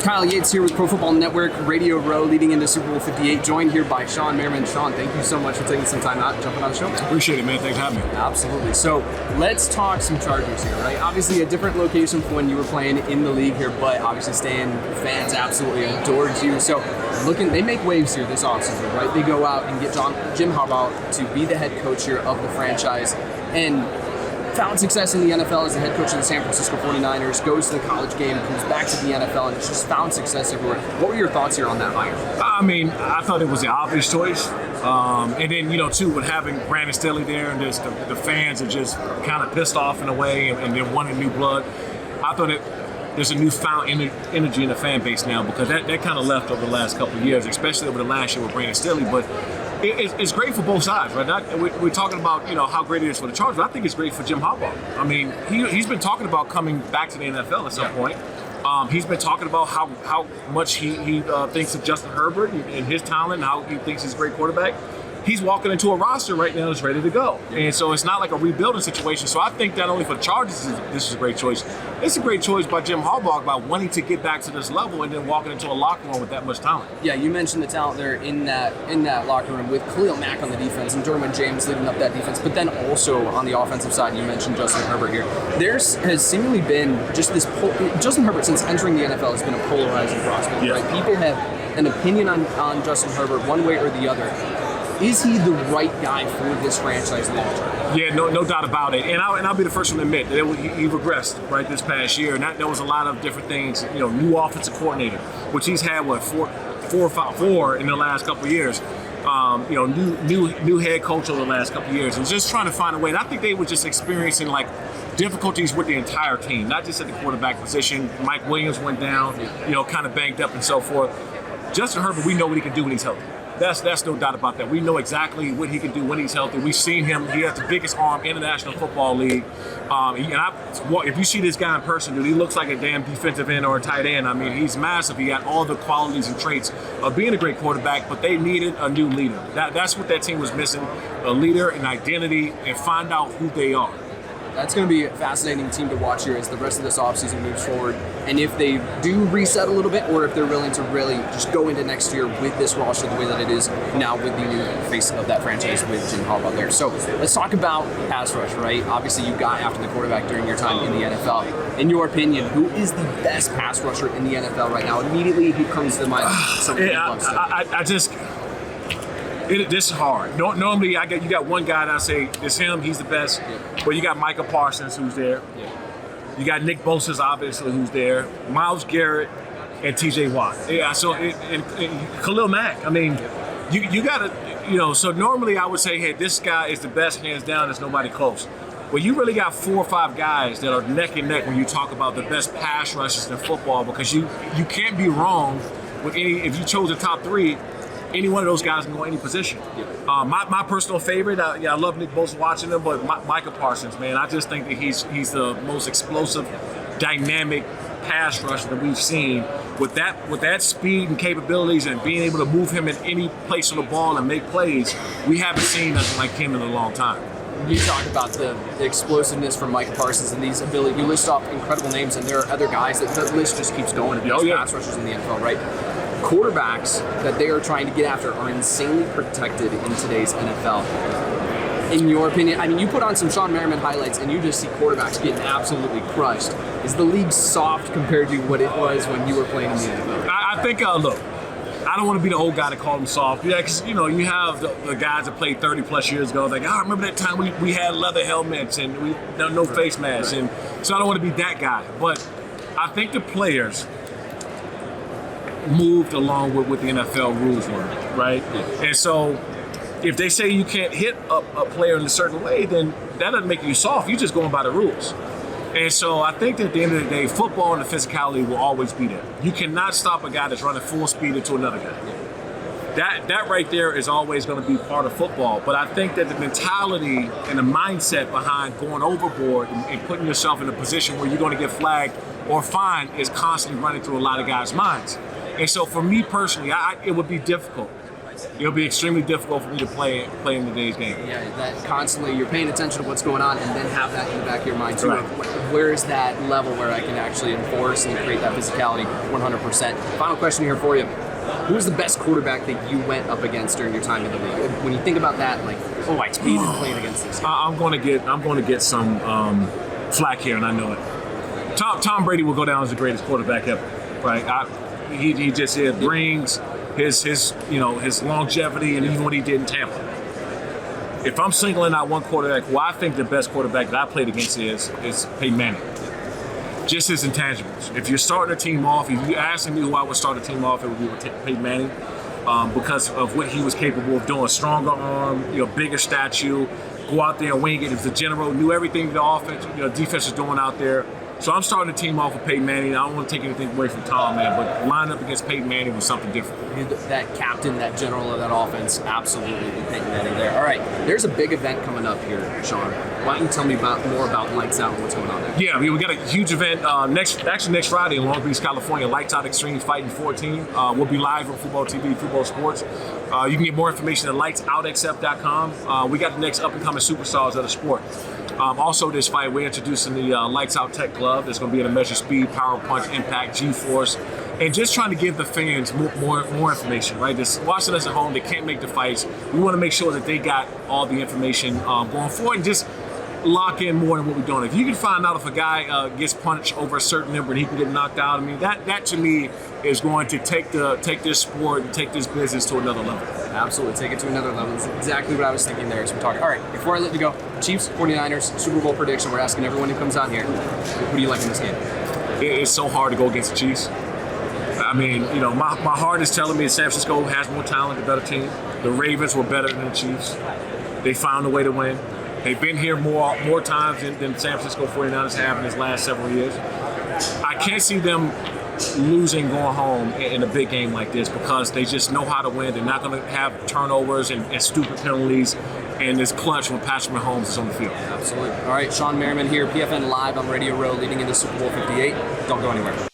Kyle Yates here with Pro Football Network, Radio Row, leading into Super Bowl 58, joined here by Shawne Merriman. Shawne, thank you so much for taking some time out and jumping on the show. Appreciate it, man. Thanks for having me. Absolutely. So let's talk some Chargers here, right? Obviously a different location from when you were playing in the league here, but obviously fans absolutely adored you. So they make waves here this offseason, right? They go out and get Jim Harbaugh to be the head coach here of the franchise, and found success in the NFL as the head coach of the San Francisco 49ers, goes to the college game, comes back to the NFL, and just found success everywhere. What were your thoughts here on that hire? I mean, I thought it was the obvious choice. And then, too, with having Brandon Staley there and just the fans are just kind of pissed off in a way and they're wanting new blood, I thought there's a newfound energy in the fan base now because that kind of left over the last couple of years, especially over the last year with Brandon Staley. But it's great for both sides, right? We're talking about how great it is for the Chargers. I think it's great for Jim Harbaugh. I mean, he's been talking about coming back to the NFL at some point. He's been talking about how much he thinks of Justin Herbert and his talent and how he thinks he's a great quarterback. He's walking into a roster right now that's ready to go. And so it's not like a rebuilding situation. So I think not only for the Chargers, this is a great choice. It's a great choice by Jim Harbaugh by wanting to get back to this level and then walking into a locker room with that much talent. Yeah, you mentioned the talent there in that locker room with Khalil Mack on the defense and Derwin James leading up that defense. But then also on the offensive side, you mentioned Justin Herbert here. There has seemingly been just this Justin Herbert since entering the NFL has been a polarizing prospect. Yeah. Right? People have an opinion on Justin Herbert one way or the other. Is he the right guy for this franchise long term? Yeah, no doubt about it. And I'll be the first one to admit that he regressed right this past year. And there was a lot of different things. New offensive coordinator, which he's had four in the last couple of years. New head coach over the last couple of years, and just trying to find a way. And I think they were just experiencing difficulties with the entire team, not just at the quarterback position. Mike Williams went down, kind of banged up and so forth. Justin Herbert, we know what he can do when he's healthy. That's no doubt about that. We know exactly what he can do when he's healthy. We've seen him. He has the biggest arm in the National Football League. If you see this guy in person, dude, he looks like a damn defensive end or a tight end. I mean, he's massive. He got all the qualities and traits of being a great quarterback, but they needed a new leader. That's what that team was missing, a leader, an identity, and find out who they are. That's going to be a fascinating team to watch here as the rest of this offseason moves forward. And if they do reset a little bit, or if they're willing to really just go into next year with this roster the way that it is now with the new face of that franchise with Jim Harbaugh there. So let's talk about pass rush, right? Obviously, you got after the quarterback during your time in the NFL. In your opinion, who is the best pass rusher in the NFL right now? Immediately, who comes to mind? This is hard. Normally, you got one guy that I say it's him. He's the best. Yeah. But you got Micah Parsons, who's there. Yeah. You got Nick Bosa's obviously, who's there. Myles Garrett and T.J. Watt. Yeah. So and Khalil Mack. I mean, you got to So normally I would say, hey, this guy is the best, hands down. There's nobody close. Well, you really got 4 or 5 guys that are neck and neck when you talk about the best pass rushers in football, because you can't be wrong with any. If you chose the top 3. Any one of those guys can go any position. My personal favorite, I love Nick Bosa watching him, but Micah Parsons, man, I just think that he's the most explosive, dynamic pass rusher that we've seen. With that speed and capabilities and being able to move him in any place on the ball and make plays, we haven't seen nothing like him in a long time. You talk about the explosiveness from Micah Parsons and these ability. You list off incredible names, and there are other guys that the list just keeps going. Pass rushers in the NFL, right? Quarterbacks that they are trying to get after are insanely protected in today's NFL. In your opinion, I mean, you put on some Shawne Merriman highlights and you just see quarterbacks getting absolutely crushed. Is the league soft compared to what it was when you were playing in the NFL? I think, look, I don't want to be the old guy that called them soft. Yeah, because, you have the guys that played 30-plus years ago. Like, I remember that time we had leather helmets and no face masks. And so I don't want to be that guy. But I think the players moved along with what the NFL rules were, right? Yeah. And so if they say you can't hit a player in a certain way, then that doesn't make you soft. You're just going by the rules. And so I think that at the end of the day, football and the physicality will always be there. You cannot stop a guy that's running full speed into another guy. That right there is always going to be part of football. But I think that the mentality and the mindset behind going overboard and putting yourself in a position where you're going to get flagged or fined is constantly running through a lot of guys' minds. And so for me personally, it would be difficult it'll be extremely difficult for me to play in today's game. Yeah, that constantly you're paying attention to what's going on, and then have that in the back of your mind too. Right. Where is that level where I can actually enforce and create that physicality 100%? Final question here for you. Who was the best quarterback that you went up against during your time in the league? When you think about that, like, oh, I hated playing against this guy. I'm going to get some flack here, and I know it. Tom Brady will go down as the greatest quarterback ever, right? He just brings his longevity and even what he did in Tampa. If I'm singling out one quarterback, who I think the best quarterback that I played against is Peyton Manning. Just his intangibles. If you're starting a team off, if you're asking me who I would start a team off, it would be Peyton Manning, because of what he was capable of doing. Stronger arm, bigger statue, go out there and wing it. He was the general, knew everything the offense, defense was doing out there. So I'm starting a team off with Peyton Manning. I don't want to take anything away from Tom, man, but line up against Peyton Manning was something different. That captain, that general of that offense, absolutely Peyton Manning there. All right, there's a big event coming up here, Shawne. Why don't you tell me more about Lights Out and what's going on there? Yeah, we got a huge event next Friday in Long Beach, California. Lights Out Extreme Fighting 14. We'll be live on Football TV, Football Sports. You can get more information at lightsoutxf.com. We got the next up-and-coming superstars of the sport. Also, this fight, we're introducing the Lights Out Tech Glove. That's going to be at a measure speed, power punch, impact, G-force, and just trying to give the fans more information, right? Just watching us at home, they can't make the fights. We want to make sure that they got all the information going forward and just lock in more than what we're doing. If you can find out if a guy gets punched over a certain number and he can get knocked out, I mean, that to me is going to take this sport and take this business to another level. Absolutely, take it to another level. That's exactly what I was thinking there as we're talking. All right, before I let you go, Chiefs, 49ers, Super Bowl prediction. We're asking everyone who comes on here, who do you like in this game? It's so hard to go against the Chiefs. I mean, my heart is telling me that San Francisco has more talent, a better team. The Ravens were better than the Chiefs. They found a way to win. They've been here more times than San Francisco 49ers have in his last several years. I can't see them losing going home in a big game like this because they just know how to win. They're not going to have turnovers and stupid penalties, and it's clutch when Patrick Mahomes is on the field. Absolutely. All right, Shawne Merriman here, PFN Live on Radio Row, leading into Super Bowl 58. Don't go anywhere.